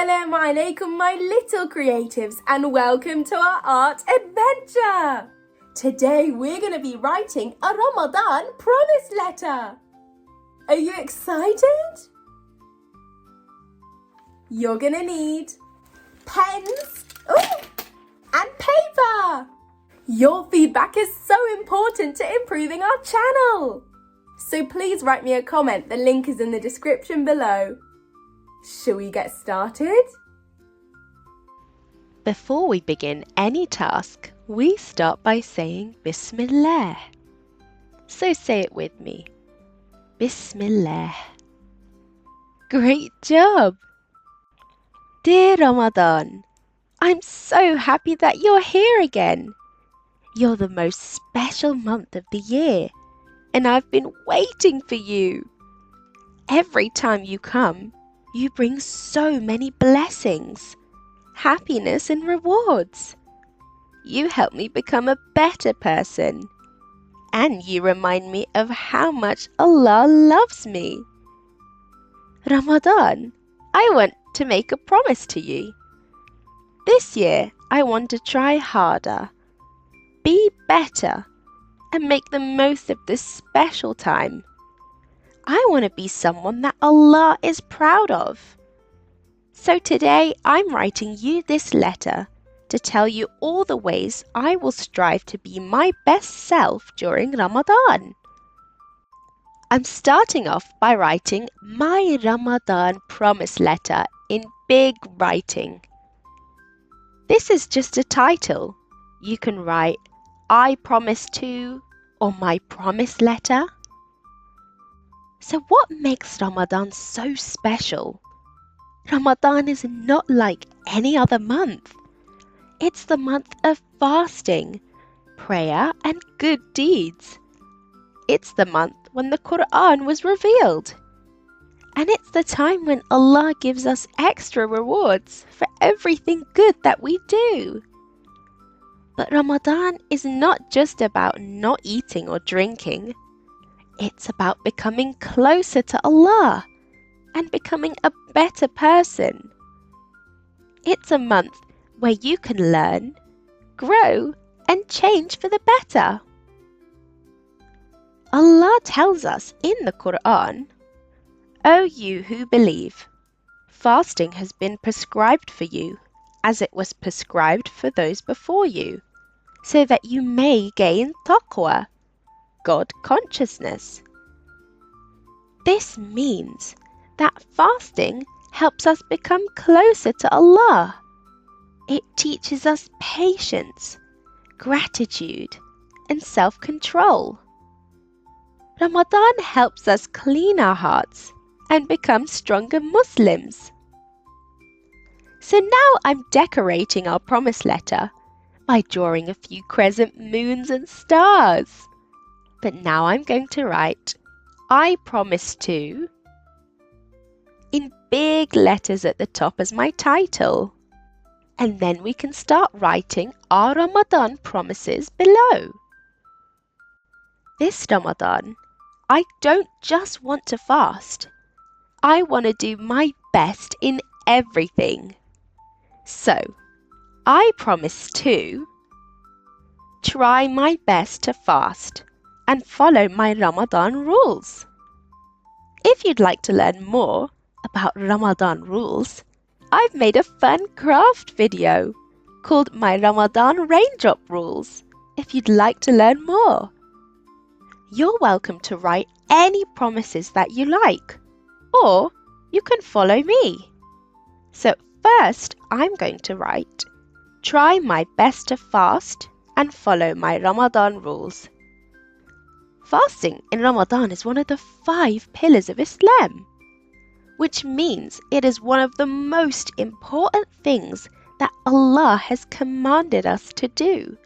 Assalamu alaikum, my little creatives, and welcome to our art adventure. Today we're going to be writing a Ramadan promise letter. Are you excited? You're going to need pens and paper. Your feedback is so important to improving our channel. So please write me a comment. The link is in the description below. Shall we get started? Before we begin any task, we start by saying Bismillah. So say it with me. Bismillah. Great job! Dear Ramadan, I'm so happy that you're here again. You're the most special month of the year, and I've been waiting for you. Every time you come, you bring so many blessings, happiness and rewards. You help me become a better person. And you remind me of how much Allah loves me. Ramadan, I want to make a promise to you. This year, I want to try harder, be better, and make the most of this special time. I want to be someone that Allah is proud of. So today I'm writing you this letter to tell you all the ways I will strive to be my best self during Ramadan. I'm starting off by writing my Ramadan promise letter in big writing. This is just a title. You can write I promise to or my promise letter. So what makes Ramadan so special? Ramadan is not like any other month. It's the month of fasting, prayer and good deeds. It's the month when the Quran was revealed. And it's the time when Allah gives us extra rewards for everything good that we do. But Ramadan is not just about not eating or drinking. It's about becoming closer to Allah and becoming a better person. It's a month where you can learn, grow, and change for the better. Allah tells us in the Quran, O you who believe, fasting has been prescribed for you, as it was prescribed for those before you, so that you may gain taqwa, God consciousness. This means that fasting helps us become closer to Allah. It teaches us patience, gratitude, and self-control. Ramadan helps us clean our hearts and become stronger Muslims. So now I'm decorating our promise letter by drawing a few crescent moons and stars. But now I'm going to write, I promise to, in big letters at the top as my title. And then we can start writing our Ramadan promises below. This Ramadan, I don't just want to fast. I want to do my best in everything. So, I promise to try my best to fast and follow my Ramadan rules. If you'd like to learn more about Ramadan rules, I've made a fun craft video called My Ramadan Raindrop Rules if you'd like to learn more. You're welcome to write any promises that you like, or you can follow me. So first I'm going to write, try my best to fast and follow my Ramadan rules. Fasting in Ramadan is one of the 5 pillars of Islam, which means it is one of the most important things that Allah has commanded us to do.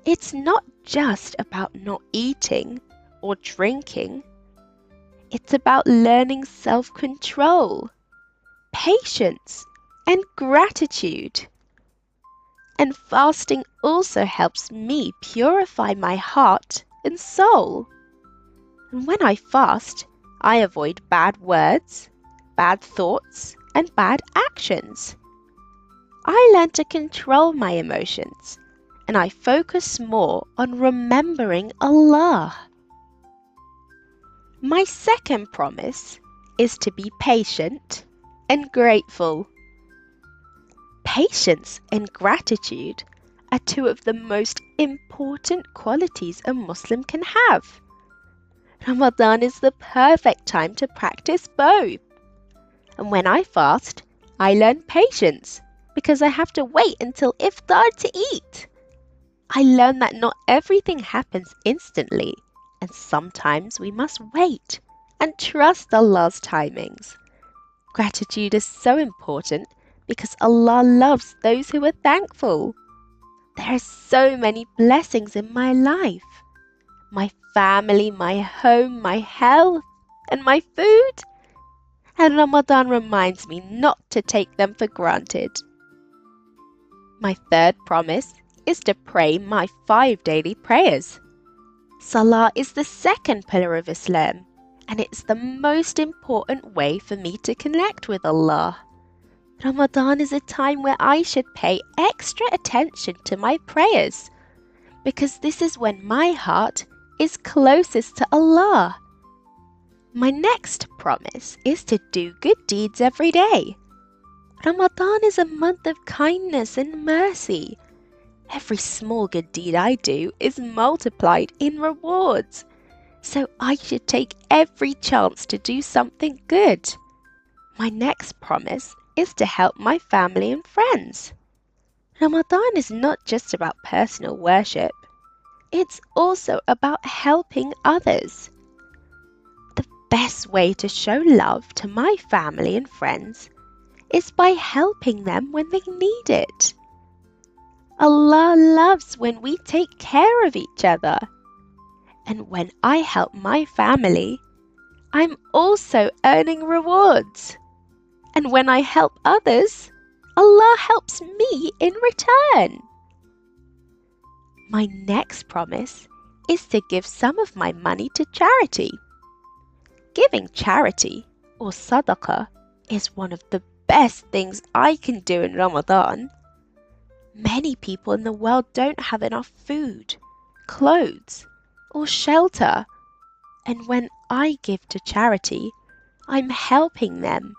It's not just about not eating or drinking. It's about learning self-control, patience, and gratitude. And fasting also helps me purify my heart and soul. And when I fast, I avoid bad words, bad thoughts, and bad actions. I learned to control my emotions, and I focus more on remembering Allah. My second promise is to be patient and grateful. Patience and gratitude are two of the most important qualities a Muslim can have. Ramadan is the perfect time to practice both. And when I fast, I learn patience because I have to wait until iftar to eat. I learn that not everything happens instantly, and sometimes we must wait and trust Allah's timings. Gratitude is so important because Allah loves those who are thankful. There are so many blessings in my life. My family, my home, my health, and my food. And Ramadan reminds me not to take them for granted. My third promise is to pray my 5 daily prayers. Salah is the second pillar of Islam, and it's the most important way for me to connect with Allah. Ramadan is a time where I should pay extra attention to my prayers, because this is when my heart is closest to Allah. My next promise is to do good deeds every day. Ramadan is a month of kindness and mercy. Every small good deed I do is multiplied in rewards. So I should take every chance to do something good. My next promise is to help my family and friends. Ramadan is not just about personal worship. It's also about helping others. The best way to show love to my family and friends is by helping them when they need it. Allah loves when we take care of each other. And when I help my family, I'm also earning rewards. And when I help others, Allah helps me in return. My next promise is to give some of my money to charity. Giving charity, or sadaqah, is one of the best things I can do in Ramadan. Many people in the world don't have enough food, clothes, or shelter. And when I give to charity, I'm helping them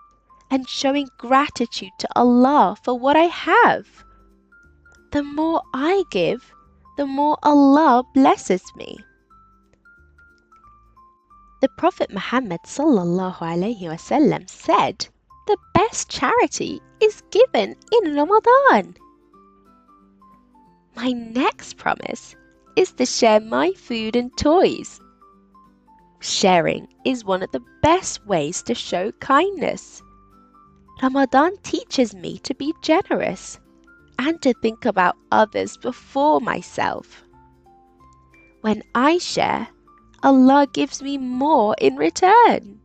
and showing gratitude to Allah for what I have. The more I give, the more Allah blesses me. The Prophet Muhammad sallallahu alaihi wasallam said, the best charity is given in Ramadan. My next promise is to share my food and toys. Sharing is one of the best ways to show kindness. Ramadan teaches me to be generous and to think about others before myself. When I share, Allah gives me more in return.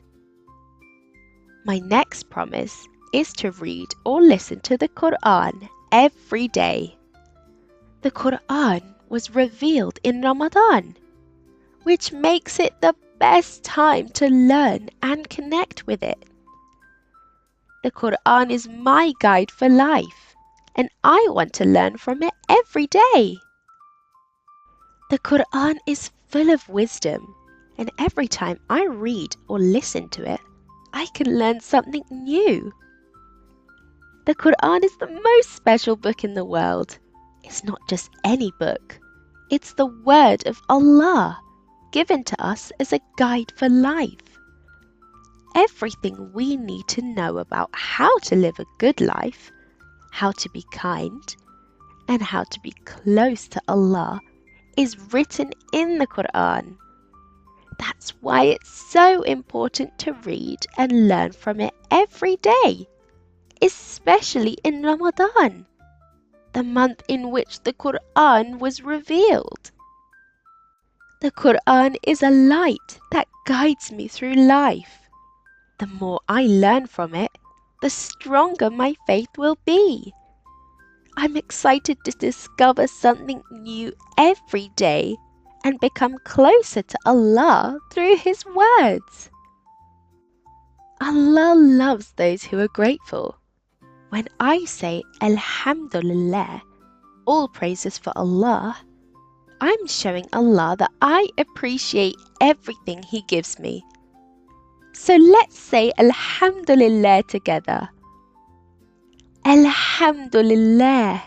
My next promise is to read or listen to the Quran every day. The Quran was revealed in Ramadan, which makes it the best time to learn and connect with it. The Quran is my guide for life, and I want to learn from it every day. The Quran is full of wisdom, and every time I read or listen to it, I can learn something new. The Quran is the most special book in the world. It's not just any book. It's the word of Allah, given to us as a guide for life. Everything we need to know about how to live a good life, how to be kind, and how to be close to Allah is written in the Quran. That's why it's so important to read and learn from it every day, especially in Ramadan, the month in which the Quran was revealed. The Quran is a light that guides me through life. The more I learn from it, the stronger my faith will be. I'm excited to discover something new every day and become closer to Allah through His words. Allah loves those who are grateful. When I say Alhamdulillah, all praises for Allah, I'm showing Allah that I appreciate everything He gives me. So let's say Alhamdulillah together. Alhamdulillah.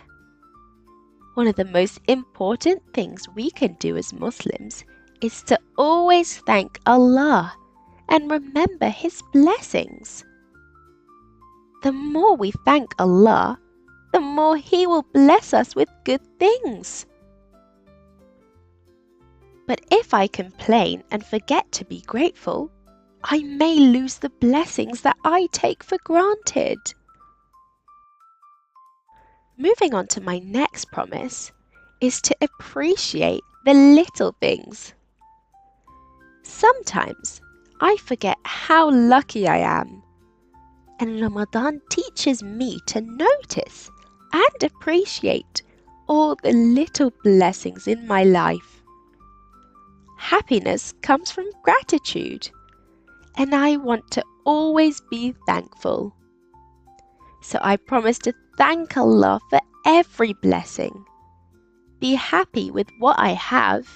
One of the most important things we can do as Muslims is to always thank Allah and remember His blessings. The more we thank Allah, the more He will bless us with good things. But if I complain and forget to be grateful, I may lose the blessings that I take for granted. Moving on to my next promise is to appreciate the little things. Sometimes I forget how lucky I am, and Ramadan teaches me to notice and appreciate all the little blessings in my life. Happiness comes from gratitude, and I want to always be thankful. So I promise to thank Allah for every blessing, be happy with what I have,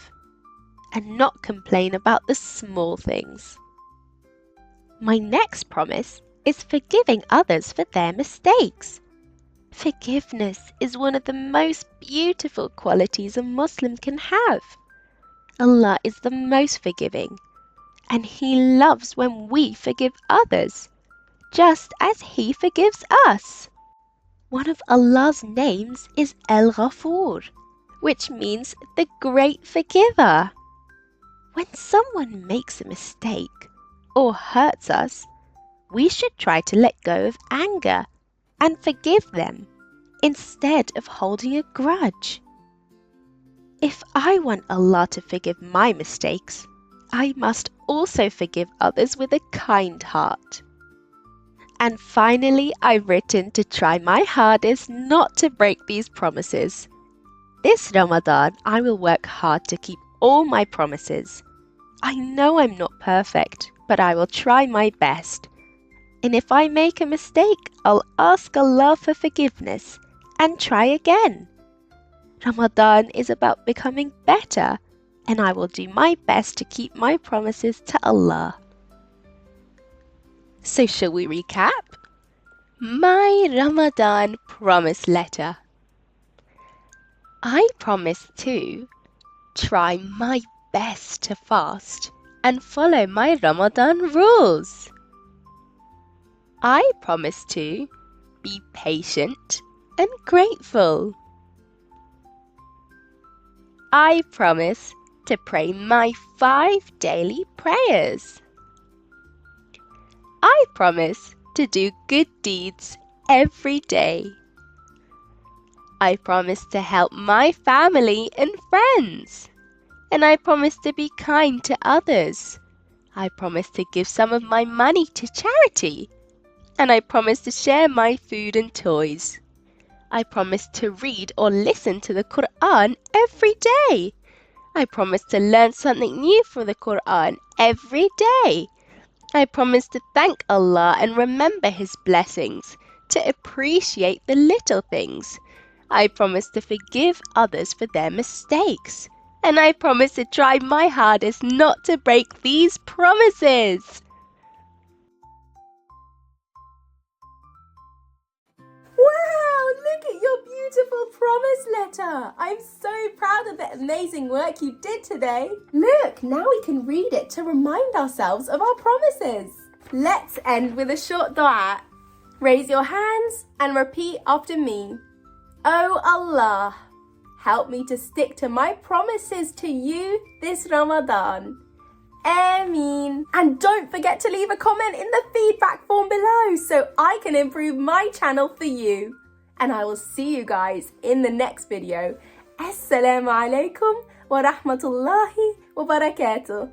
and not complain about the small things. My next promise is forgiving others for their mistakes. Forgiveness is one of the most beautiful qualities a Muslim can have. Allah is the most forgiving, and He loves when we forgive others, just as He forgives us. One of Allah's names is Al-Ghafur, which means the great forgiver. When someone makes a mistake or hurts us, we should try to let go of anger and forgive them instead of holding a grudge. If I want Allah to forgive my mistakes, I must also forgive others with a kind heart. And finally, I've written to try my hardest not to break these promises. This Ramadan, I will work hard to keep all my promises. I know I'm not perfect, but I will try my best. And if I make a mistake, I'll ask Allah for forgiveness and try again. Ramadan is about becoming better, and I will do my best to keep my promises to Allah. So shall we recap? My Ramadan promise letter. I promise to try my best to fast and follow my Ramadan rules. I promise to be patient and grateful. I promise to pray my 5 daily prayers. I promise to do good deeds every day. I promise to help my family and friends. And I promise to be kind to others. I promise to give some of my money to charity. And I promise to share my food and toys. I promise to read or listen to the Quran every day. I promise to learn something new from the Quran every day. I promise to thank Allah and remember His blessings, to appreciate the little things. I promise to forgive others for their mistakes. And I promise to try my hardest not to break these promises. Wow, look at your beautiful promise letter. I'm so proud of the amazing work you did today. Look, now we can read it to remind ourselves of our promises. Let's end with a short dua. Raise your hands and repeat after me. Oh Allah, help me to stick to my promises to you this Ramadan. Ameen. And don't forget to leave a comment in the feedback form below so I can improve my channel for you. And I will see you guys in the next video. Assalamu alaikum wa rahmatullahi wa barakatuh.